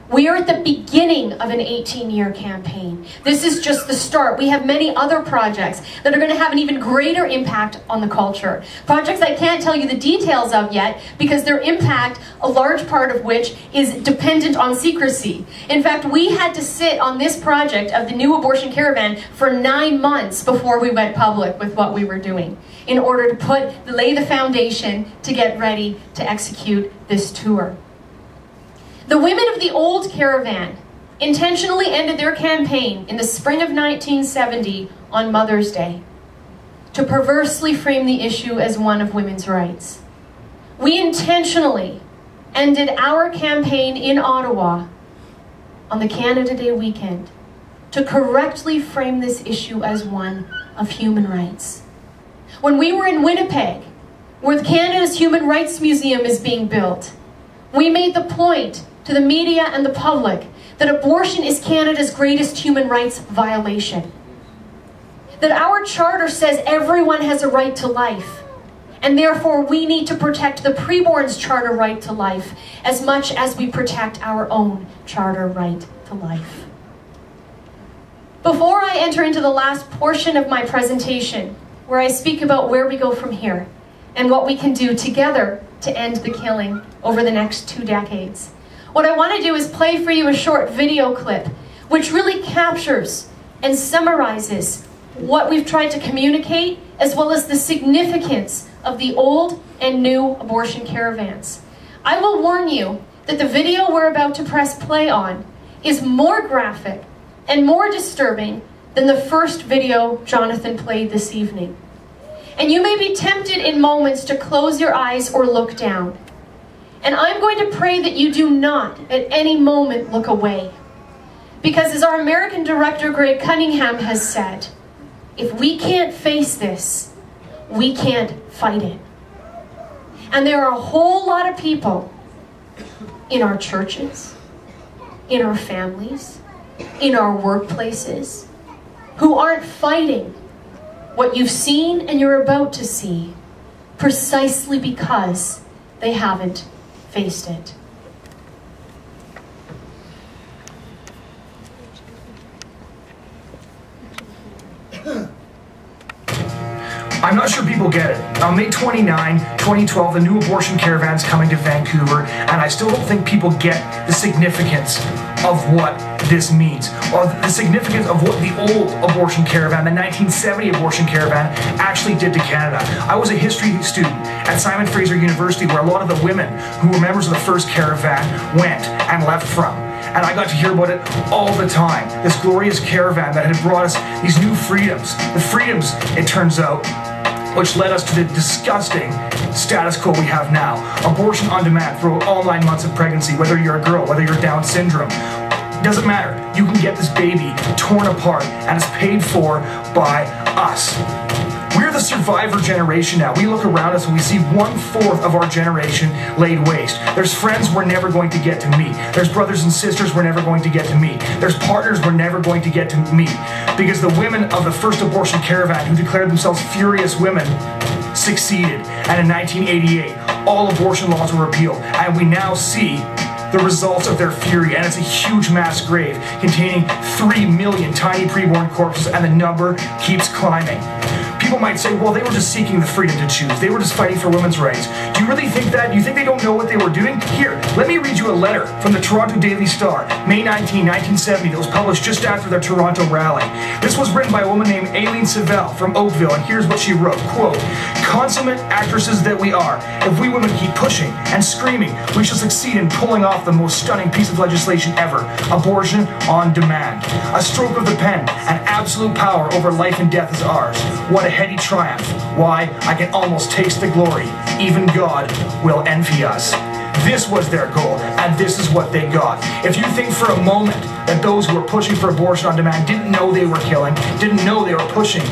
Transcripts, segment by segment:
We are at the beginning of an 18-year campaign. This is just the start. We have many other projects that are going to have an even greater impact on the culture. Projects I can't tell you the details of yet because their impact, a large part of which, is dependent on secrecy. In fact, we had to sit on this project of the new abortion caravan for 9 months before we went public with what we were doing in order to lay the foundation to get ready to execute this tour. The women of the old caravan intentionally ended their campaign in the spring of 1970 on Mother's Day to perversely frame the issue as one of women's rights. We intentionally ended our campaign in Ottawa on the Canada Day weekend to correctly frame this issue as one of human rights. When we were in Winnipeg, where Canada's Human Rights Museum is being built, we made the point to the media and the public that abortion is Canada's greatest human rights violation. That our charter says everyone has a right to life, and therefore we need to protect the preborn's charter right to life as much as we protect our own charter right to life. Before I enter into the last portion of my presentation, where I speak about where we go from here and what we can do together to end the killing over the next 2 decades, what I want to do is play for you a short video clip which really captures and summarizes what we've tried to communicate, as well as the significance of the old and new abortion caravans. I will warn you that the video we're about to press play on is more graphic and more disturbing than the first video Jonathan played this evening. And you may be tempted in moments to close your eyes or look down. And I'm going to pray that you do not at any moment look away. Because as our American director Greg Cunningham has said, if we can't face this, we can't fight it. And there are a whole lot of people in our churches, in our families, in our workplaces, who aren't fighting what you've seen and you're about to see, precisely because they haven't faced it. I'm not sure people get it. On May 29, 2012, the new abortion caravan's coming to Vancouver, and I still don't think people get the significance of what this means, or the significance of what the old abortion caravan, the 1970 abortion caravan, actually did to Canada. I was a history student at Simon Fraser University, where a lot of the women who were members of the first caravan went and left from. And I got to hear about it all the time. This glorious caravan that had brought us these new freedoms. The freedoms, it turns out, which led us to the disgusting status quo we have now. Abortion on demand for all 9 months of pregnancy, whether you're a girl, whether you're Down syndrome. Doesn't matter. You can get this baby torn apart, and it's paid for by us. We're the survivor generation now. We look around us and we see 1/4 of our generation laid waste. There's friends we're never going to get to meet. There's brothers and sisters we're never going to get to meet. There's partners we're never going to get to meet. Because the women of the first abortion caravan, who declared themselves furious women, succeeded. And in 1988, all abortion laws were repealed. And we now see the results of their fury, and it's a huge mass grave containing 3 million tiny preborn corpses, and the number keeps climbing. People might say, well, they were just seeking the freedom to choose. They were just fighting for women's rights. Do you really think that? Do you think they don't know what they were doing? Here, let me read you a letter from the Toronto Daily Star, May 19, 1970, that was published just after their Toronto rally. This was written by a woman named Aileen Savell from Oakville, and here's what she wrote, quote, "Consummate actresses that we are, if we women keep pushing and screaming, we shall succeed in pulling off the most stunning piece of legislation ever, abortion on demand. A stroke of the pen, and absolute power over life and death is ours. What a heady triumph. Why, I can almost taste the glory. Even God will envy us." This was their goal, and this is what they got. If you think for a moment that those who were pushing for abortion on demand didn't know they were killing, didn't know they were pushing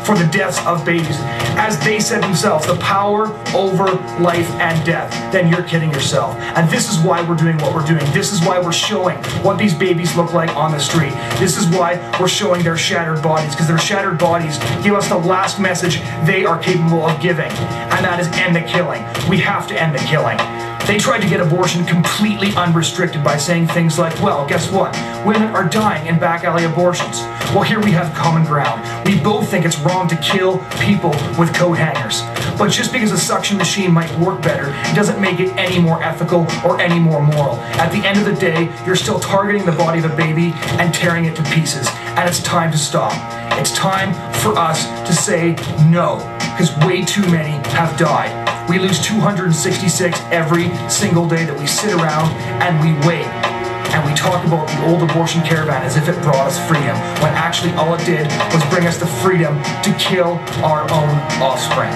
for the deaths of babies, as they said themselves, the power over life and death, then you're kidding yourself. And this is why we're doing what we're doing. This is why we're showing what these babies look like on the street. This is why we're showing their shattered bodies, because their shattered bodies give us the last message they are capable of giving, and that is end the killing. We have to end the killing. They tried to get abortion completely unrestricted by saying things like, well, guess what? Women are dying in back alley abortions. Well, here we have common ground. We both think it's wrong to kill people with coat hangers. But just because a suction machine might work better, it doesn't make it any more ethical or any more moral. At the end of the day, you're still targeting the body of a baby and tearing it to pieces. And it's time to stop. It's time for us to say no, because way too many have died. We lose 266 every single day that we sit around and we wait. And we talk about the old abortion caravan as if it brought us freedom, when actually all it did was bring us the freedom to kill our own offspring.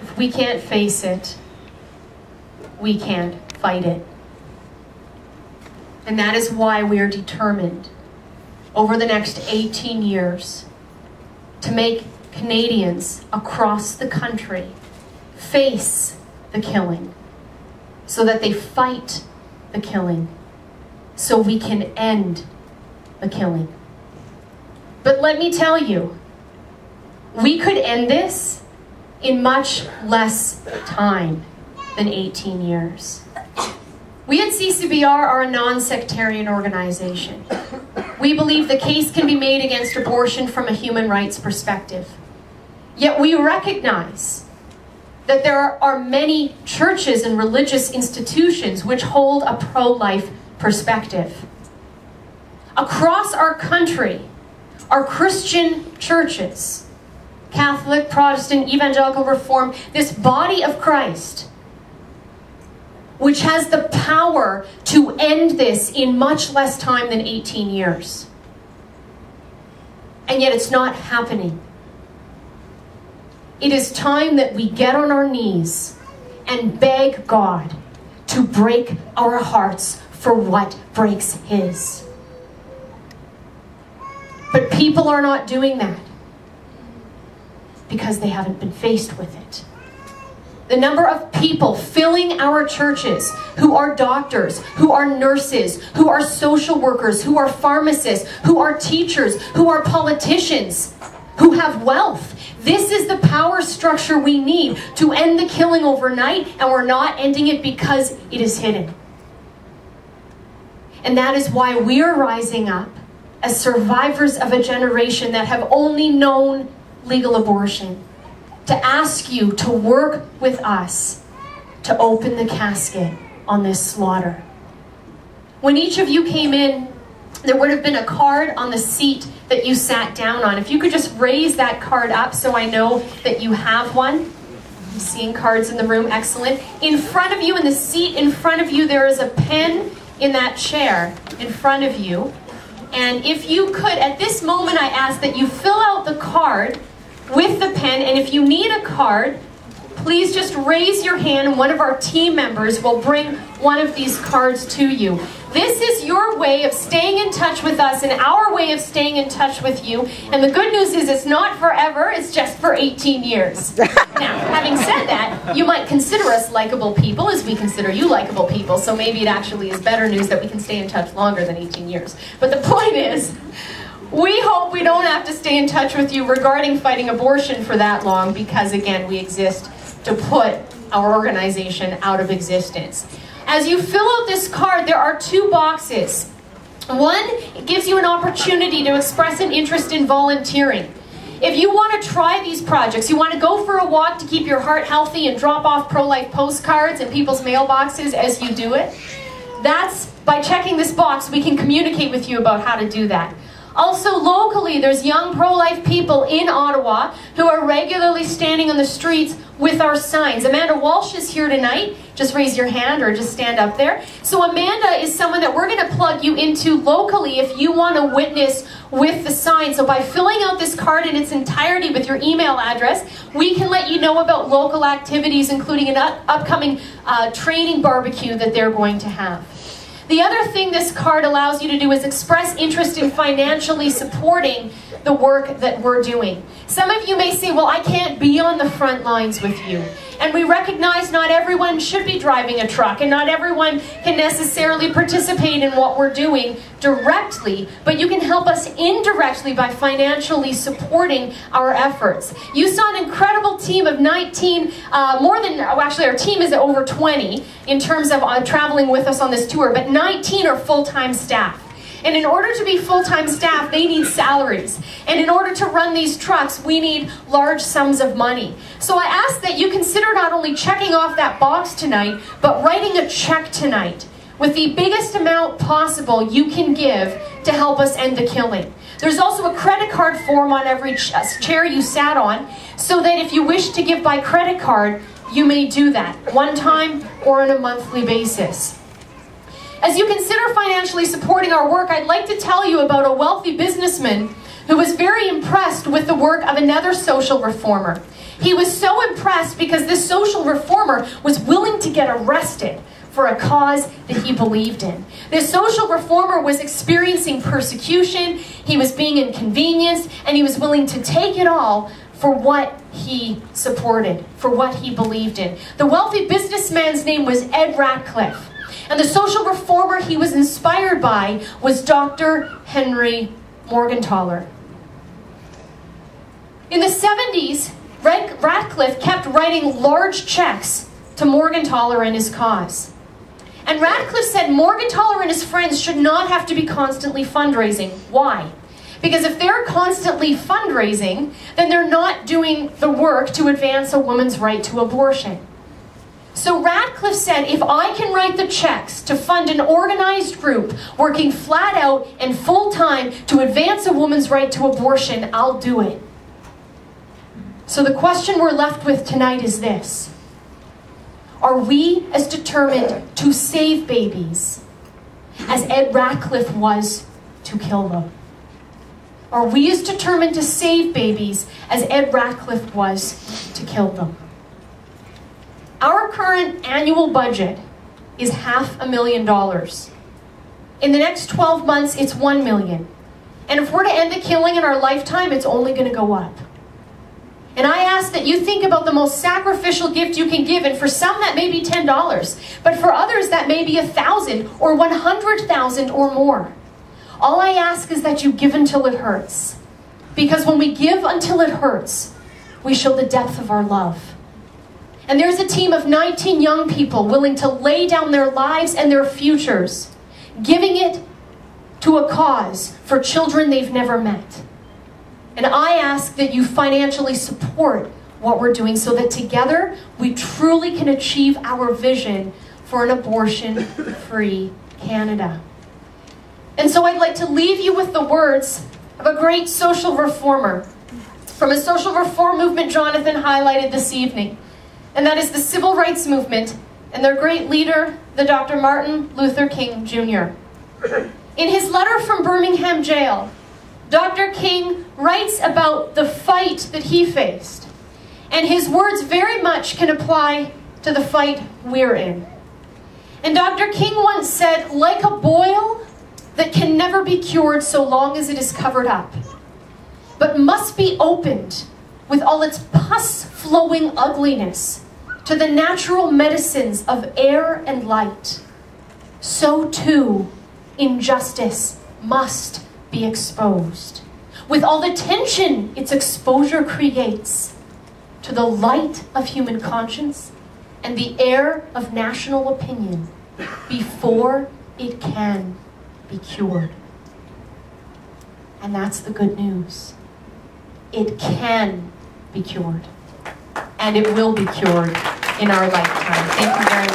If we can't face it, we can't fight it. And that is why we are determined over the next 18 years to make Canadians across the country face the killing, so that they fight the killing, so we can end the killing. But let me tell you, we could end this in much less time than 18 years. We at CCBR are a non-sectarian organization. We believe the case can be made against abortion from a human rights perspective. Yet we recognize that there are many churches and religious institutions which hold a pro-life perspective. Across our country are Christian churches, Catholic, Protestant, Evangelical, Reformed, this body of Christ, which has the power to end this in much less time than 18 years. And yet it's not happening. It is time that we get on our knees and beg God to break our hearts for what breaks His. But people are not doing that because they haven't been faced with it. The number of people filling our churches who are doctors, who are nurses, who are social workers, who are pharmacists, who are teachers, who are politicians, who have wealth. This is the power structure we need to end the killing overnight, and we're not ending it because it is hidden. And that is why we are rising up as survivors of a generation that have only known legal abortion, to ask you to work with us to open the casket on this slaughter. When each of you came in, there would have been a card on the seat that you sat down on. If you could just raise that card up so I know that you have one. I'm seeing cards in the room, excellent. In front of you, in the seat in front of you, there is a pen in that chair in front of you. And if you could, at this moment, I ask that you fill out the card with the pen, and if you need a card, please just raise your hand and one of our team members will bring one of these cards to you. This is your way of staying in touch with us and our way of staying in touch with you. And the good news is it's not forever, it's just for 18 years. Now, having said that, you might consider us likable people as we consider you likable people, so maybe it actually is better news that we can stay in touch longer than 18 years. But the point is, we hope we don't have to stay in touch with you regarding fighting abortion for that long, because again, we exist to put our organization out of existence. As you fill out this card, there are two boxes. One, it gives you an opportunity to express an interest in volunteering. If you want to try these projects, you want to go for a walk to keep your heart healthy and drop off pro-life postcards in people's mailboxes as you do it, that's by checking this box, we can communicate with you about how to do that. Also locally, there's young pro-life people in Ottawa who are regularly standing on the streets with our signs. Amanda Walsh is here tonight. Just raise your hand or just stand up there. So Amanda is someone that we're going to plug you into locally if you want to witness with the sign. So by filling out this card in its entirety with your email address, we can let you know about local activities, including an upcoming training barbecue that they're going to have. The other thing this card allows you to do is express interest in financially supporting the work that we're doing. Some of you may say, well, I can't be on the front lines with you. And we recognize not everyone should be driving a truck, and not everyone can necessarily participate in what we're doing directly, but you can help us indirectly by financially supporting our efforts. You saw an incredible team of 19, actually our team is over 20 in terms of traveling with us on this tour, but 19 are full-time staff. And in order to be full-time staff, they need salaries. And in order to run these trucks, we need large sums of money. So I ask that you consider not only checking off that box tonight, but writing a check tonight with the biggest amount possible you can give to help us end the killing. There's also a credit card form on every chair you sat on, so that if you wish to give by credit card, you may do that, one time or on a monthly basis. As you consider financially supporting our work, I'd like to tell you about a wealthy businessman who was very impressed with the work of another social reformer. He was so impressed because this social reformer was willing to get arrested for a cause that he believed in. This social reformer was experiencing persecution, he was being inconvenienced, and he was willing to take it all for what he supported, for what he believed in. The wealthy businessman's name was Ed Ratcliffe. And the social reformer he was inspired by was Dr. Henry Morgentaler. In the 70s, Ratcliffe kept writing large checks to Morgentaler and his cause. And Ratcliffe said Morgentaler and his friends should not have to be constantly fundraising. Why? Because if they're constantly fundraising, then they're not doing the work to advance a woman's right to abortion. So Ratcliffe said, if I can write the checks to fund an organized group working flat out and full time to advance a woman's right to abortion, I'll do it. So the question we're left with tonight is this: are we as determined to save babies as Ed Ratcliffe was to kill them? Are we as determined to save babies as Ed Ratcliffe was to kill them? Our current annual budget is $500,000. In the next 12 months, it's $1 million. And if we're to end the killing in our lifetime, it's only going to go up. And I ask that you think about the most sacrificial gift you can give, and for some that may be $10, but for others that may be $1,000 or $100,000 or more. All I ask is that you give until it hurts. Because when we give until it hurts, we show the depth of our love. And there's a team of 19 young people willing to lay down their lives and their futures, giving it to a cause for children they've never met. And I ask that you financially support what we're doing so that together we truly can achieve our vision for an abortion-free Canada. And so I'd like to leave you with the words of a great social reformer from a social reform movement Jonathan highlighted this evening. And that is the civil rights movement and their great leader, the Dr. Martin Luther King Jr. In his letter from Birmingham jail, Dr. King writes about the fight that he faced. And his words very much can apply to the fight we're in. And Dr. King once said, like a boil that can never be cured so long as it is covered up, but must be opened with all its pus-flowing ugliness to the natural medicines of air and light, so too injustice must be exposed, with all the tension its exposure creates, to the light of human conscience and the air of national opinion, before it can be cured. And that's the good news. It can be cured. And it will be cured in our lifetime. Thank you very much.